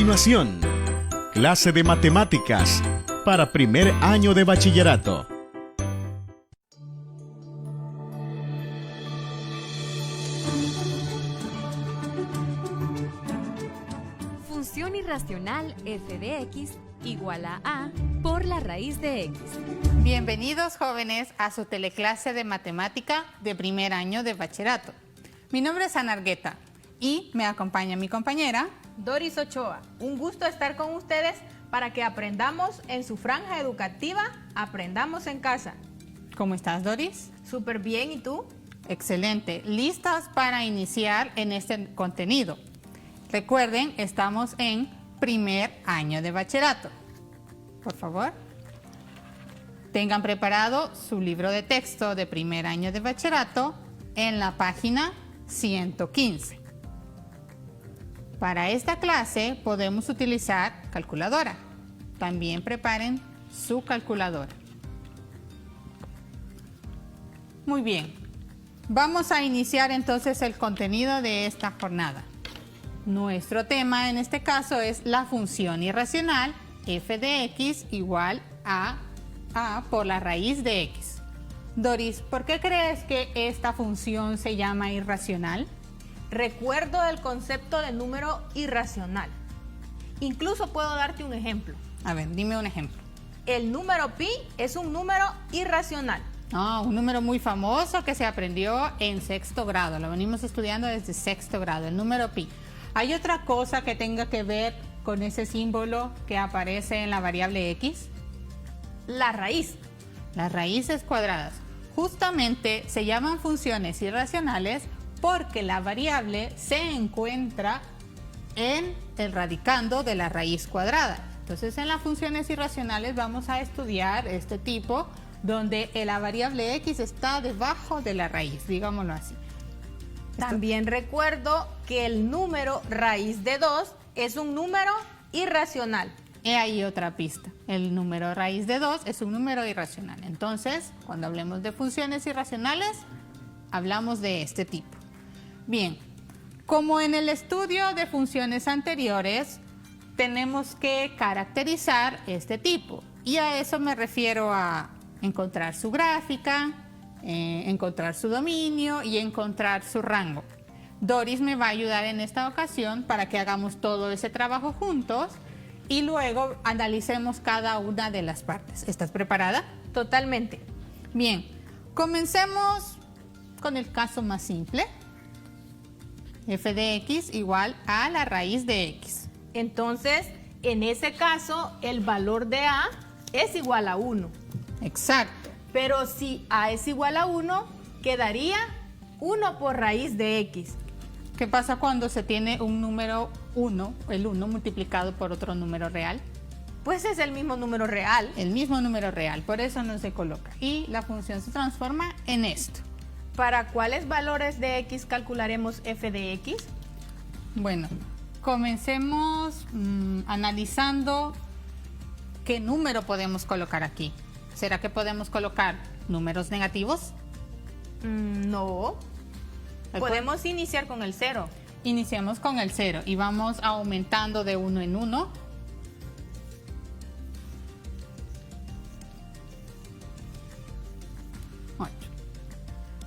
continuación, clase de matemáticas para primer año de bachillerato. Función irracional f de x igual a A por la raíz de x. Bienvenidos, jóvenes, a su teleclase de matemática de primer año de bachillerato. Mi nombre es Ana Argueta y me acompaña mi compañera Doris Ochoa. Un gusto estar con ustedes para que aprendamos en su franja educativa, aprendamos en casa. ¿Cómo estás, Doris? Súper bien, ¿y tú? Excelente. ¿Listas para iniciar en este contenido? Recuerden, estamos en primer año de bachillerato. Por favor, tengan preparado su libro de texto de primer año de bachillerato en la página 115. Para esta clase podemos utilizar calculadora. También preparen su calculadora. Muy bien. Vamos a iniciar entonces el contenido de esta jornada. Nuestro tema en este caso es la función irracional f de x igual a A por la raíz de x. Doris, ¿por qué crees que esta función se llama irracional? Recuerdo el concepto de número irracional. Incluso puedo darte un ejemplo. A ver, dime un ejemplo. El número pi es un número irracional. Un número muy famoso que se aprendió en sexto grado. Lo venimos estudiando desde sexto grado, el número pi. ¿Hay otra cosa que tenga que ver con ese símbolo que aparece en la variable x? La raíz. Las raíces cuadradas. Justamente se llaman funciones irracionales porque la variable se encuentra en el radicando de la raíz cuadrada. Entonces, en las funciones irracionales vamos a estudiar este tipo donde la variable x está debajo de la raíz, digámoslo así. También recuerdo que el número raíz de 2 es un número irracional. He ahí otra pista. El número raíz de 2 es un número irracional. Entonces, cuando hablemos de funciones irracionales, hablamos de este tipo. Bien, como en el estudio de funciones anteriores, tenemos que caracterizar este tipo. Y a eso me refiero a encontrar su gráfica, encontrar su dominio y encontrar su rango. Doris me va a ayudar en esta ocasión para que hagamos todo ese trabajo juntos y luego analicemos cada una de las partes. ¿Estás preparada? Totalmente. Bien, comencemos con el caso más simple. F de x igual a la raíz de x. Entonces, en ese caso, el valor de A es igual a 1. Exacto. Pero si A es igual a 1, quedaría 1 por raíz de x. ¿Qué pasa cuando se tiene un número 1, el 1 multiplicado por otro número real? Pues es el mismo número real. El mismo número real, por eso no se coloca. Y la función se transforma en esto. ¿Para cuáles valores de x calcularemos f de x? Bueno, comencemos analizando qué número podemos colocar aquí. ¿Será que podemos colocar números negativos? No. Podemos iniciar con el 0. Iniciamos con el 0 y vamos aumentando de 1 en 1.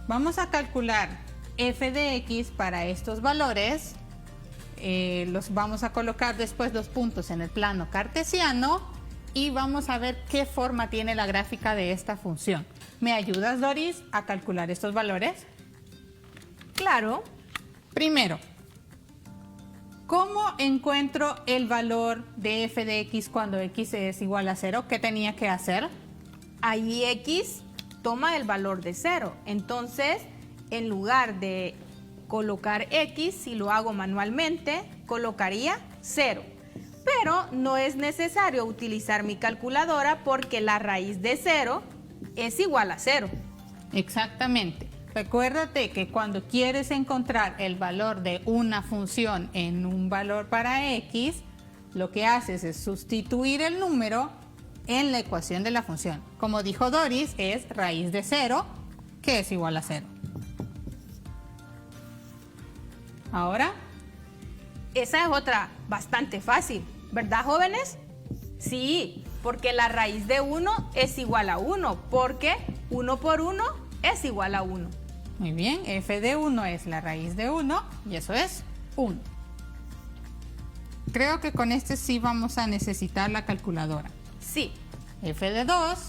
Vamos a calcular f de x para estos valores. Los vamos a colocar después los puntos en el plano cartesiano y vamos a ver qué forma tiene la gráfica de esta función. ¿Me ayudas, Doris, a calcular estos valores? Claro. Primero, ¿cómo encuentro el valor de f de x cuando x es igual a 0? ¿Qué tenía que hacer? Ahí x toma el valor de 0. Entonces, en lugar de colocar x, si lo hago manualmente, colocaría 0. Pero no es necesario utilizar mi calculadora porque la raíz de 0 es igual a 0. Exactamente. Recuérdate que cuando quieres encontrar el valor de una función en un valor para x, lo que haces es sustituir el número en la ecuación de la función. Como dijo Doris, es raíz de 0, que es igual a 0. Ahora, esa es otra bastante fácil, ¿verdad, jóvenes? Sí, porque la raíz de 1 es igual a 1, porque 1 por 1 es igual a 1. Muy bien, f de 1 es la raíz de 1 y eso es 1. Creo que con este sí vamos a necesitar la calculadora. Sí. F de 2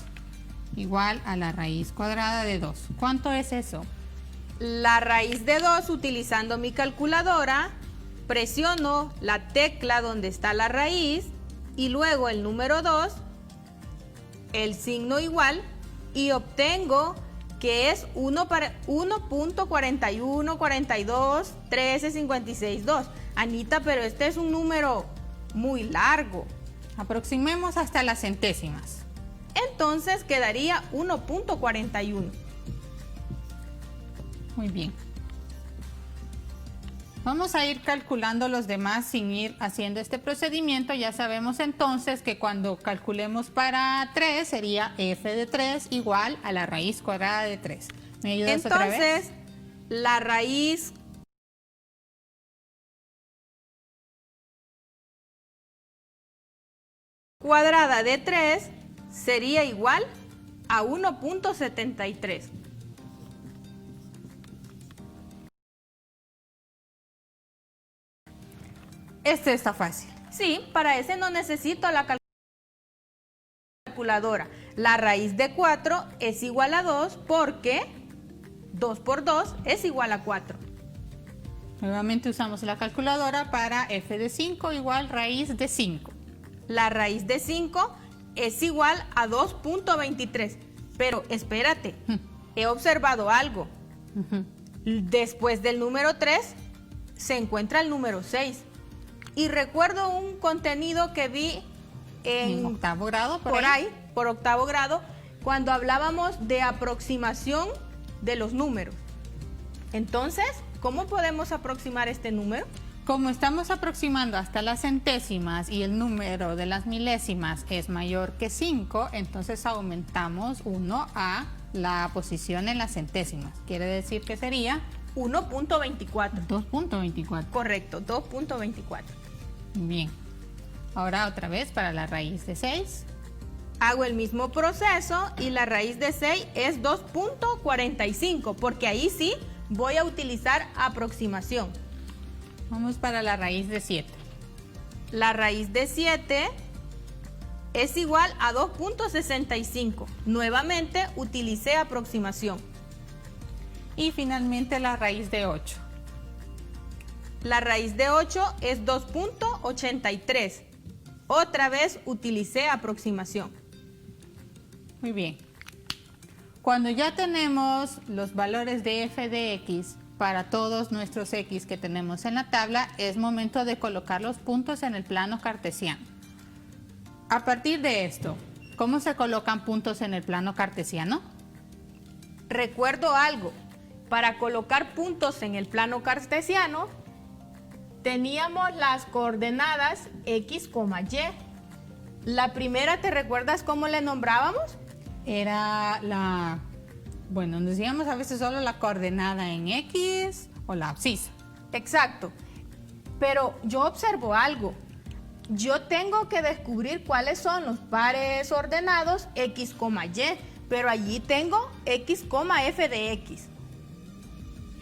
igual a la raíz cuadrada de 2. ¿Cuánto es eso? La raíz de 2, utilizando mi calculadora, presiono la tecla donde está la raíz y luego el número 2, el signo igual, y obtengo que es 1.41421356.2. Anita, pero este es un número muy largo. Aproximemos hasta las centésimas. Entonces quedaría 1.41. Muy bien. Vamos a ir calculando los demás sin ir haciendo este procedimiento. Ya sabemos entonces que cuando calculemos para 3 sería f de 3 igual a la raíz cuadrada de 3. ¿Me ayudas otra vez? Entonces, la raíz cuadrada de 3 sería igual a 1.73. Este está fácil. Sí, para ese no necesito la calculadora. La raíz de 4 es igual a 2 porque 2 por 2 es igual a 4. Nuevamente usamos la calculadora para f de 5 igual raíz de 5. La raíz de 5 es igual a 2.23. Pero espérate, he observado algo. Después del número 3 se encuentra el número 6. Y recuerdo un contenido que vi en octavo grado, por octavo grado, cuando hablábamos de aproximación de los números. Entonces, ¿cómo podemos aproximar este número? Como estamos aproximando hasta las centésimas y el número de las milésimas es mayor que 5, entonces aumentamos 1 a la posición en las centésimas. Quiere decir que sería 1.24. 2.24. Correcto, 2.24. Bien. Ahora otra vez para la raíz de 6. Hago el mismo proceso y la raíz de 6 es 2.45, porque ahí sí voy a utilizar aproximación. Vamos para la raíz de 7. La raíz de 7 es igual a 2.65. Nuevamente utilicé aproximación. Y finalmente la raíz de 8. La raíz de 8 es 2.83. Otra vez utilicé aproximación. Muy bien. Cuando ya tenemos los valores de f de x para todos nuestros x que tenemos en la tabla, es momento de colocar los puntos en el plano cartesiano. A partir de esto, ¿cómo se colocan puntos en el plano cartesiano? Recuerdo algo. Para colocar puntos en el plano cartesiano, teníamos las coordenadas x, y. La primera, ¿te recuerdas cómo le nombrábamos? Era nos decíamos a veces solo la coordenada en x o la abscisa. Exacto. Pero yo observo algo. Yo tengo que descubrir cuáles son los pares ordenados x, y, pero allí tengo x, f de x.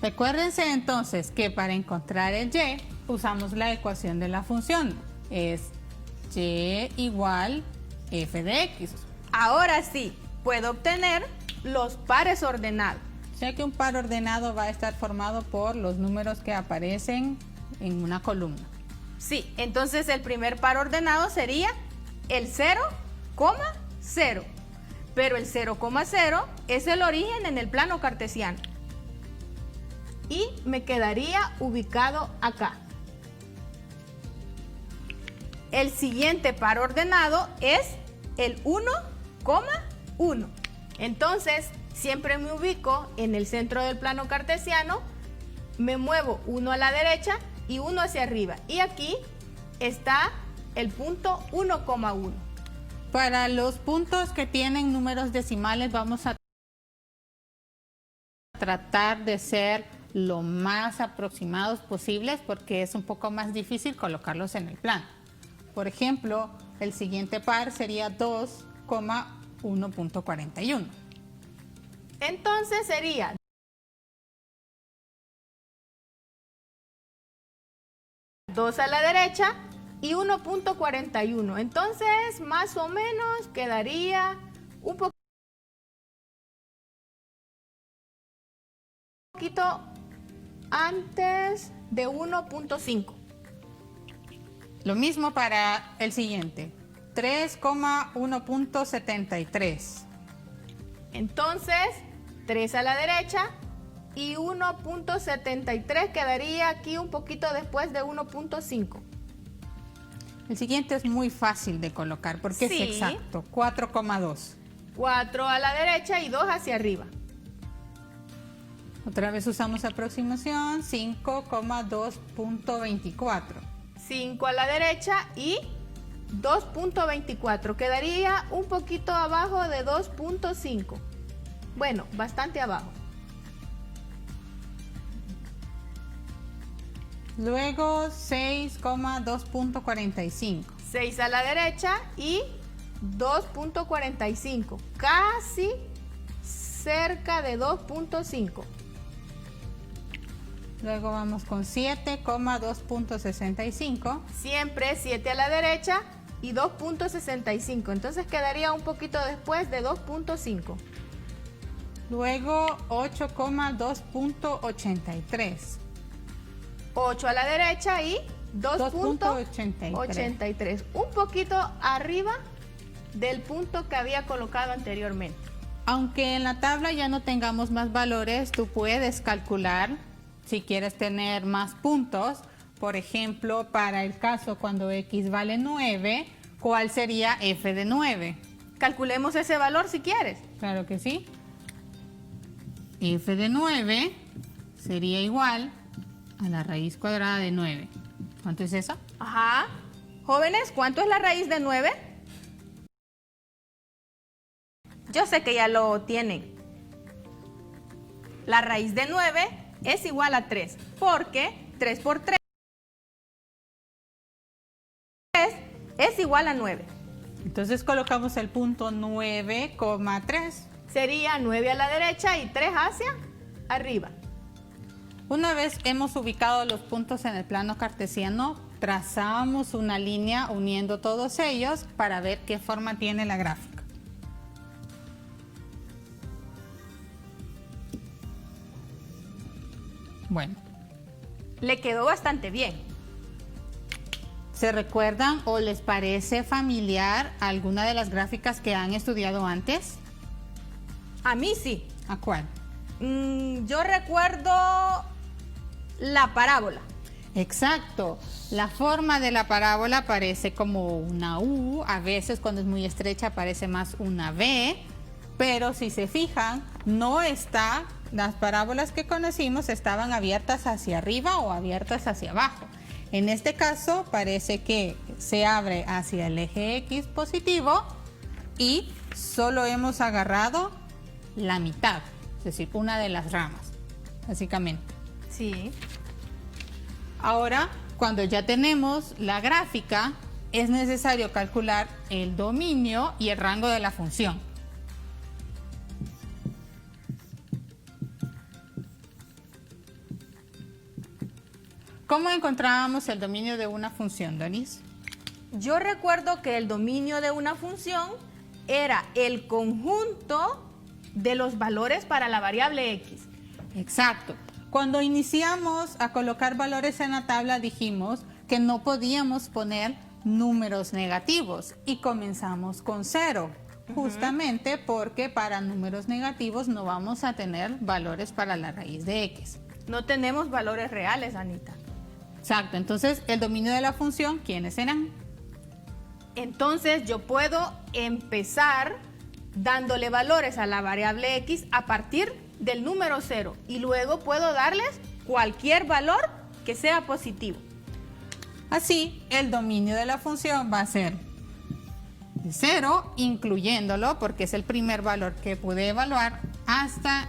Recuérdense entonces que para encontrar el y usamos la ecuación de la función. Es y igual f de x. Ahora sí, puedo obtener los pares ordenados. O sea que un par ordenado va a estar formado por los números que aparecen en una columna. Sí, entonces el primer par ordenado sería el 0, 0. Pero el 0, 0 es el origen en el plano cartesiano. Y me quedaría ubicado acá. El siguiente par ordenado es el 1, 1. Entonces, siempre me ubico en el centro del plano cartesiano, me muevo 1 a la derecha y 1 hacia arriba. Y aquí está el punto 1,1. Para los puntos que tienen números decimales vamos a tratar de ser lo más aproximados posibles porque es un poco más difícil colocarlos en el plano. Por ejemplo, el siguiente par sería 2,1.41. Entonces sería 2 a la derecha y 1.41. Entonces, más o menos quedaría un poquito antes de 1.5. Lo mismo para el siguiente, 3,1.73. Entonces, 3 a la derecha y 1.73 quedaría aquí un poquito después de 1.5. El siguiente es muy fácil de colocar porque Sí. es exacto, 4,2. 4 a la derecha y 2 hacia arriba. Otra vez usamos aproximación, 5,2.24. 5 a la derecha y 2.24. Quedaría un poquito abajo de 2.5. Bueno, bastante abajo. Luego 6,2.45. 6 a la derecha y 2.45. Casi cerca de 2.5. Luego vamos con 7,2.65. Siempre 7 a la derecha y 2.65. Entonces quedaría un poquito después de 2.5. Luego 8,2.83. 8 a la derecha y 2.83. 2.83. Un poquito arriba del punto que había colocado anteriormente. Aunque en la tabla ya no tengamos más valores, tú puedes calcular si quieres tener más puntos. Por ejemplo, para el caso cuando x vale 9, ¿cuál sería f de 9? Calculemos ese valor si quieres. Claro que sí. F de 9 sería igual a la raíz cuadrada de 9. ¿Cuánto es eso? Ajá. Jóvenes, ¿cuánto es la raíz de 9? Yo sé que ya lo tienen. La raíz de 9 es igual a 3, porque 3 por 3 es igual a 9. Entonces colocamos el punto 9,3. Sería 9 a la derecha y 3 hacia arriba. Una vez hemos ubicado los puntos en el plano cartesiano, trazamos una línea uniendo todos ellos para ver qué forma tiene la gráfica. Bueno, Le quedó bastante bien. ¿se recuerdan o les parece familiar alguna de las gráficas que han estudiado antes? A mí sí. ¿A cuál? Yo recuerdo la parábola. Exacto. La forma de la parábola parece como una U, a veces cuando es muy estrecha parece más una V, pero si se fijan, las parábolas que conocimos estaban abiertas hacia arriba o abiertas hacia abajo. En este caso parece que se abre hacia el eje X positivo y solo hemos agarrado la mitad, es decir, una de las ramas, básicamente. Sí. Ahora, cuando ya tenemos la gráfica, es necesario calcular el dominio y el rango de la función. ¿Cómo encontrábamos el dominio de una función, Donis? Yo recuerdo que el dominio de una función era el conjunto de los valores para la variable x. Exacto. Cuando iniciamos a colocar valores en la tabla dijimos que no podíamos poner números negativos y comenzamos con 0, justamente porque para números negativos no vamos a tener valores para la raíz de x. No tenemos valores reales, Anita. Exacto, entonces el dominio de la función, ¿quiénes serán? Entonces yo puedo empezar dándole valores a la variable x a partir del número 0 y luego puedo darles cualquier valor que sea positivo. Así, el dominio de la función va a ser de 0, incluyéndolo, porque es el primer valor que pude evaluar, hasta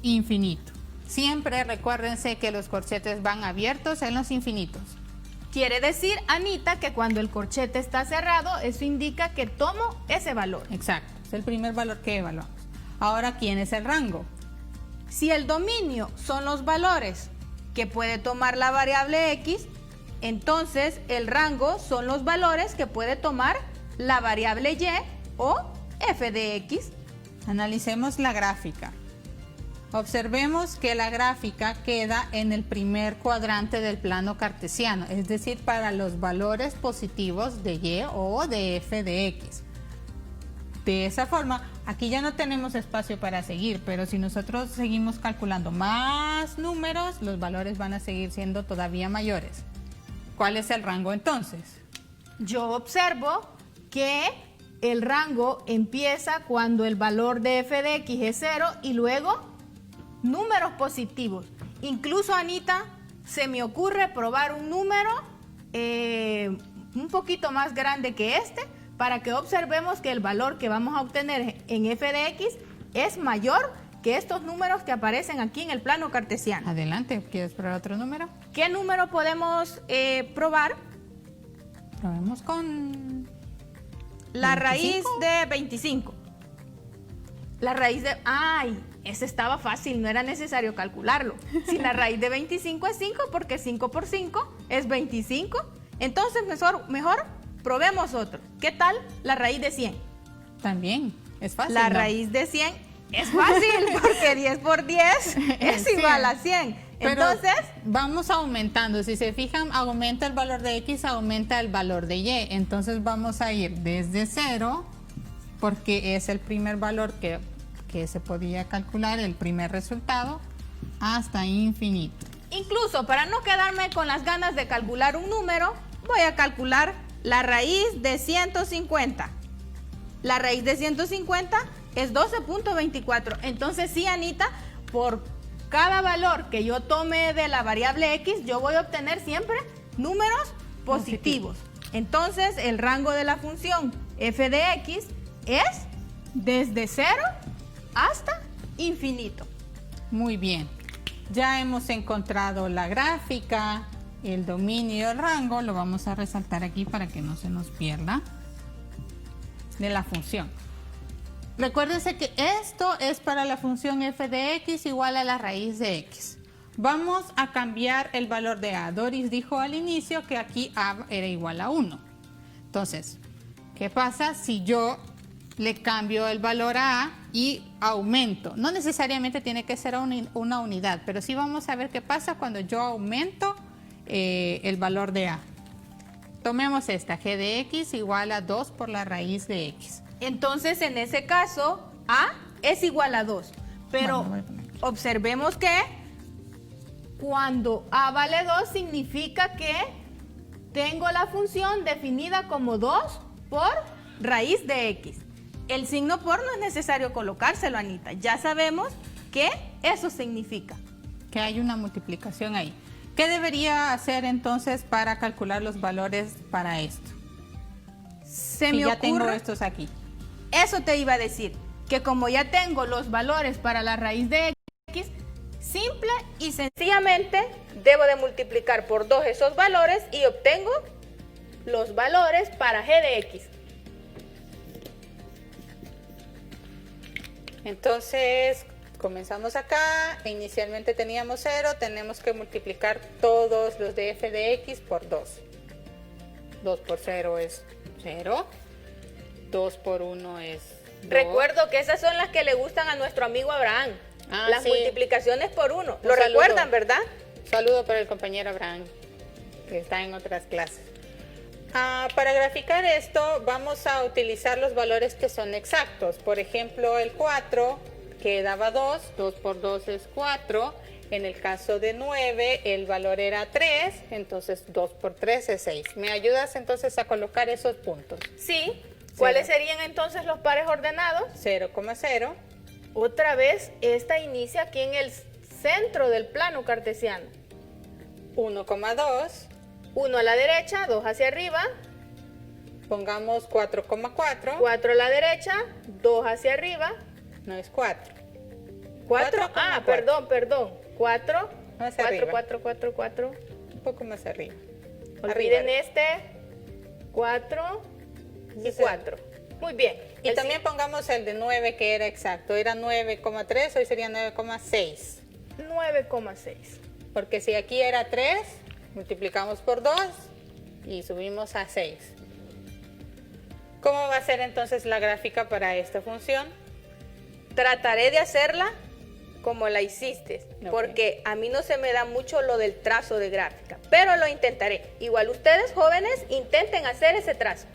infinito. Siempre recuérdense que los corchetes van abiertos en los infinitos. Quiere decir, Anita, que cuando el corchete está cerrado, eso indica que tomo ese valor. Exacto, es el primer valor que evaluamos. Ahora, ¿quién es el rango? Si el dominio son los valores que puede tomar la variable x, entonces el rango son los valores que puede tomar la variable y o f de x. Analicemos la gráfica. Observemos que la gráfica queda en el primer cuadrante del plano cartesiano, es decir, para los valores positivos de y o de f de x. De esa forma, aquí ya no tenemos espacio para seguir, pero si nosotros seguimos calculando más números, los valores van a seguir siendo todavía mayores. ¿Cuál es el rango entonces? Yo observo que el rango empieza cuando el valor de f de x es 0 y luego números positivos. Incluso, Anita, se me ocurre probar un número un poquito más grande que este para que observemos que el valor que vamos a obtener en f de x es mayor que estos números que aparecen aquí en el plano cartesiano. Adelante, ¿quieres probar otro número? ¿Qué número podemos probar? Probemos con La 25. raíz de 25. La raíz de... ¡Ay! Ese estaba fácil, no era necesario calcularlo. Si la raíz de 25 es 5, porque 5 por 5 es 25, entonces mejor probemos otro. ¿Qué tal la raíz de 100? También, es fácil. La ¿no? raíz de 100 es fácil, porque 10 por 10 es 100. igual a 100. Pero Entonces, vamos aumentando. Si se fijan, aumenta el valor de x, aumenta el valor de y. Entonces vamos a ir desde 0, porque es el primer valor que se podía calcular, el primer resultado, hasta infinito. incluso para no quedarme con las ganas de calcular un número, voy a calcular la raíz de 150. La raíz de 150 es 12.24. Entonces sí, Anita, por cada valor que yo tome de la variable x, yo voy a obtener siempre números positivos. Entonces el rango de la función f de x es desde 0 hasta infinito. Muy bien. Ya hemos encontrado la gráfica, el dominio y el rango. Lo vamos a resaltar aquí para que no se nos pierda, de la función. Recuérdense que esto es para la función f de x igual a la raíz de x. Vamos a cambiar el valor de a. Doris dijo al inicio que aquí a era igual a 1. Entonces, ¿qué pasa si yo le cambio el valor a A y aumento? No necesariamente tiene que ser una unidad, pero sí vamos a ver qué pasa cuando yo aumento el valor de A. Tomemos esta, g de x igual a 2 por la raíz de x. Entonces en ese caso a es igual a 2. Pero Bueno, voy a poner aquí. observemos que cuando a vale 2 significa que tengo la función definida como 2 por raíz de x. El signo por no es necesario colocárselo, Anita. Ya sabemos que eso significa. Que hay una multiplicación ahí. ¿Qué debería hacer entonces para calcular los valores para esto? Se Si me ya tengo ocurre, estos aquí. eso te iba a decir, que como ya tengo los valores para la raíz de x, simple y sencillamente debo de multiplicar por 2 esos valores y obtengo los valores para g de x. Entonces, comenzamos acá, inicialmente teníamos 0, tenemos que multiplicar todos los de f de x por 2. 2 por 0 es 0, 2 por 1 es 2. Recuerdo que esas son las que le gustan a nuestro amigo Abraham, las sí. multiplicaciones por 1. Un ¿Lo saludo. recuerdan, verdad? Saludo para el compañero Abraham, que está en otras clases. Para graficar esto, vamos a utilizar los valores que son exactos. Por ejemplo, el 4, que daba 2, 2 por 2 es 4. En el caso de 9, el valor era 3, entonces 2 por 3 es 6. ¿Me ayudas entonces a colocar esos puntos? Sí. ¿Cuáles Cero. serían entonces los pares ordenados? 0,0, Otra vez, esta inicia aquí en el centro del plano cartesiano. 1,2, 1 a la derecha, 2 hacia arriba, pongamos 4,4, 4 a la derecha, 2 hacia arriba, no es 4. 4, 4,4. perdón, 4, Más 4, arriba. 4, 4, 4. Un poco más arriba. Olviden Arriba. este. 4 y Ese. 4. Muy bien. Y El también pongamos el de 9 que era exacto. Era 9,3, hoy sería 9,6. 9,6. Porque si aquí era 3, multiplicamos por 2 y subimos a 6. ¿Cómo va a ser entonces la gráfica para esta función? Trataré de hacerla como la hiciste, Ok. porque a mí no se me da mucho lo del trazo de gráfica, pero lo intentaré. Igual ustedes jóvenes intenten hacer ese trazo.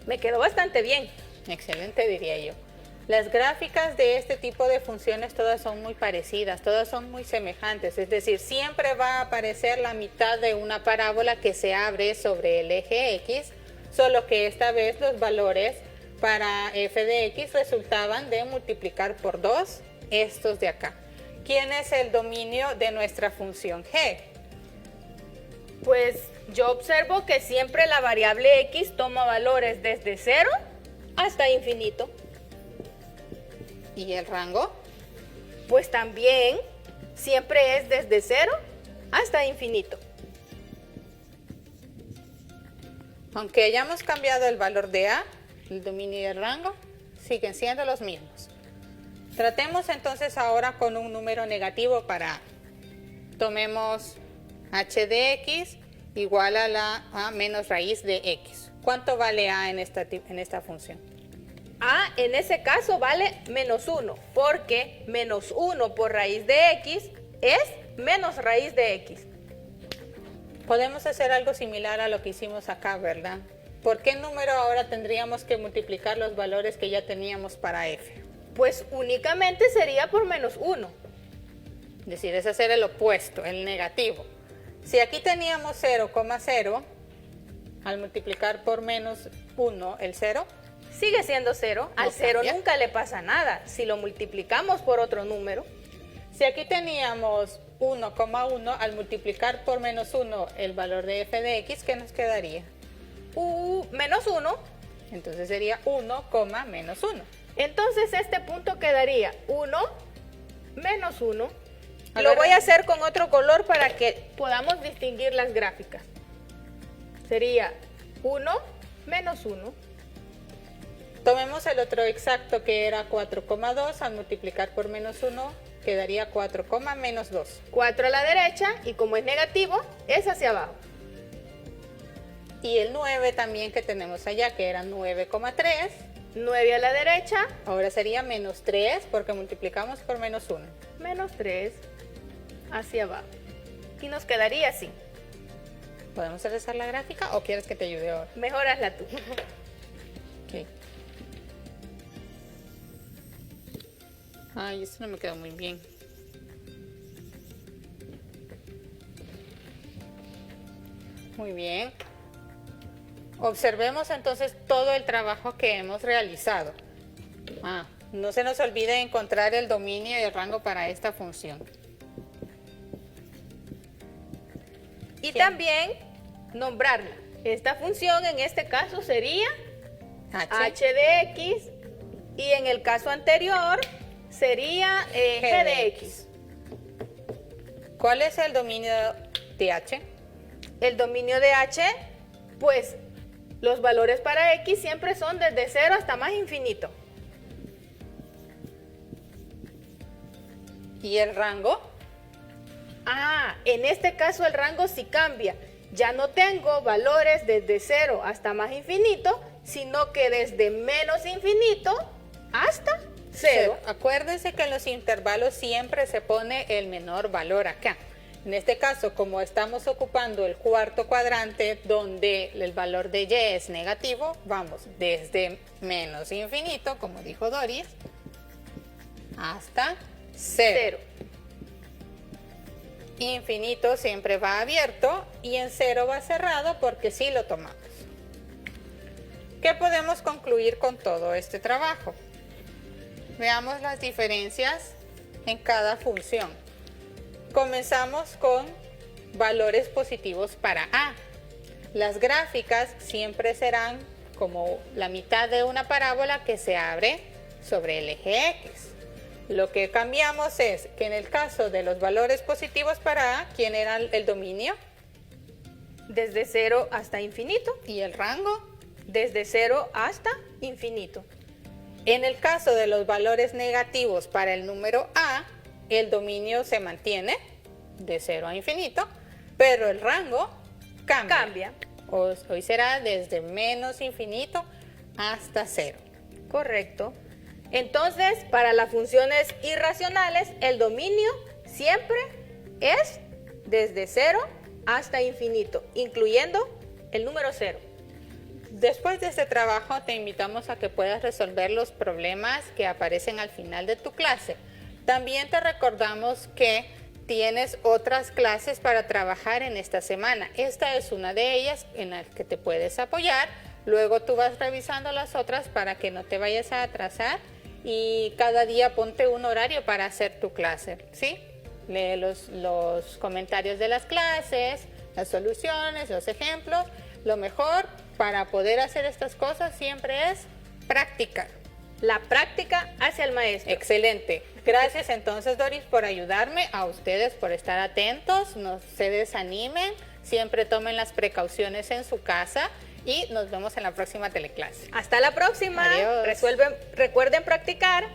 Me quedó bastante bien. Excelente, diría yo. Las gráficas de este tipo de funciones todas son muy parecidas, todas son muy semejantes, es decir, siempre va a aparecer la mitad de una parábola que se abre sobre el eje X, solo que esta vez los valores para f de X resultaban de multiplicar por 2 estos de acá. ¿Quién es el dominio de nuestra función g? Pues yo observo que siempre la variable x toma valores desde 0 hasta infinito. ¿Y el rango? Pues también siempre es desde 0 hasta infinito. Aunque hayamos cambiado el valor de a, el dominio y el rango siguen siendo los mismos. Tratemos entonces ahora con un número negativo para a. Tomemos h de x igual a la a menos raíz de x. ¿Cuánto vale a en esta función? A en ese caso vale menos 1, porque menos 1 por raíz de x es menos raíz de x. Podemos hacer algo similar a lo que hicimos acá, ¿verdad? ¿Por qué número ahora tendríamos que multiplicar los valores que ya teníamos para f? Pues únicamente sería por menos 1. Es decir, es hacer el opuesto, el negativo. Si aquí teníamos 0,0, al multiplicar por menos 1 el 0, Sigue siendo 0. Al No 0 cambia. nunca le pasa nada. Si lo multiplicamos por otro número, si aquí teníamos 1,1, al multiplicar por menos 1 el valor de f de x, ¿qué nos quedaría? menos 1. Entonces sería 1, menos 1. Entonces este punto quedaría 1 menos 1. A Lo ver, voy a hacer con otro color para que podamos distinguir las gráficas. Sería 1 menos 1. Tomemos el otro exacto que era 4,2, al multiplicar por menos 1 quedaría 4, menos 2. 4 a la derecha y como es negativo, es hacia abajo. Y el 9 también que tenemos allá, que era 9,3, 9 a la derecha, ahora sería menos 3 porque multiplicamos por menos 1. menos 3 hacia abajo. Y nos quedaría así. ¿Podemos realizar la gráfica o quieres que te ayude ahora? Mejor hazla tú. Ok. Ay, esto no me quedó muy bien. Muy bien. Observemos entonces todo el trabajo que hemos realizado. No se nos olvide encontrar el dominio y el rango para esta función. Y Bien. también nombrarla. Esta función en este caso sería h de x y en el caso anterior sería g de x. ¿Cuál es el dominio de h? El dominio de h, pues los valores para x siempre son desde 0 hasta más infinito. ¿Y el rango? En este caso el rango sí cambia. Ya no tengo valores desde 0 hasta más infinito, sino que desde menos infinito hasta 0. Acuérdense que en los intervalos siempre se pone el menor valor acá. En este caso, como estamos ocupando el cuarto cuadrante donde el valor de y es negativo, vamos desde menos infinito, como dijo Doris, hasta 0. Infinito siempre va abierto y en 0 va cerrado porque sí lo tomamos. ¿Qué podemos concluir con todo este trabajo? Veamos las diferencias en cada función. Comenzamos con valores positivos para a. Las gráficas siempre serán como la mitad de una parábola que se abre sobre el eje X. Lo que cambiamos es que en el caso de los valores positivos para A, ¿quién era el dominio? Desde 0 hasta infinito. ¿Y el rango? Desde 0 hasta infinito. En el caso de los valores negativos para el número A, el dominio se mantiene de 0 a infinito, pero el rango cambia. Hoy será desde menos infinito hasta 0. Correcto. Entonces, para las funciones irracionales, el dominio siempre es desde 0 hasta infinito, incluyendo el número 0. Después de este trabajo, te invitamos a que puedas resolver los problemas que aparecen al final de tu clase. También te recordamos que tienes otras clases para trabajar en esta semana. Esta es una de ellas en la que te puedes apoyar. Luego tú vas revisando las otras para que no te vayas a atrasar y cada día ponte un horario para hacer tu clase, ¿sí? Lee los comentarios de las clases, las soluciones, los ejemplos. Lo mejor para poder hacer estas cosas siempre es practicar. La práctica hacia el maestro. Excelente. Gracias entonces, Doris, por ayudarme, a ustedes por estar atentos, no se desanimen, siempre tomen las precauciones en su casa y nos vemos en la próxima teleclase. Hasta la próxima. Adiós. Recuerden practicar.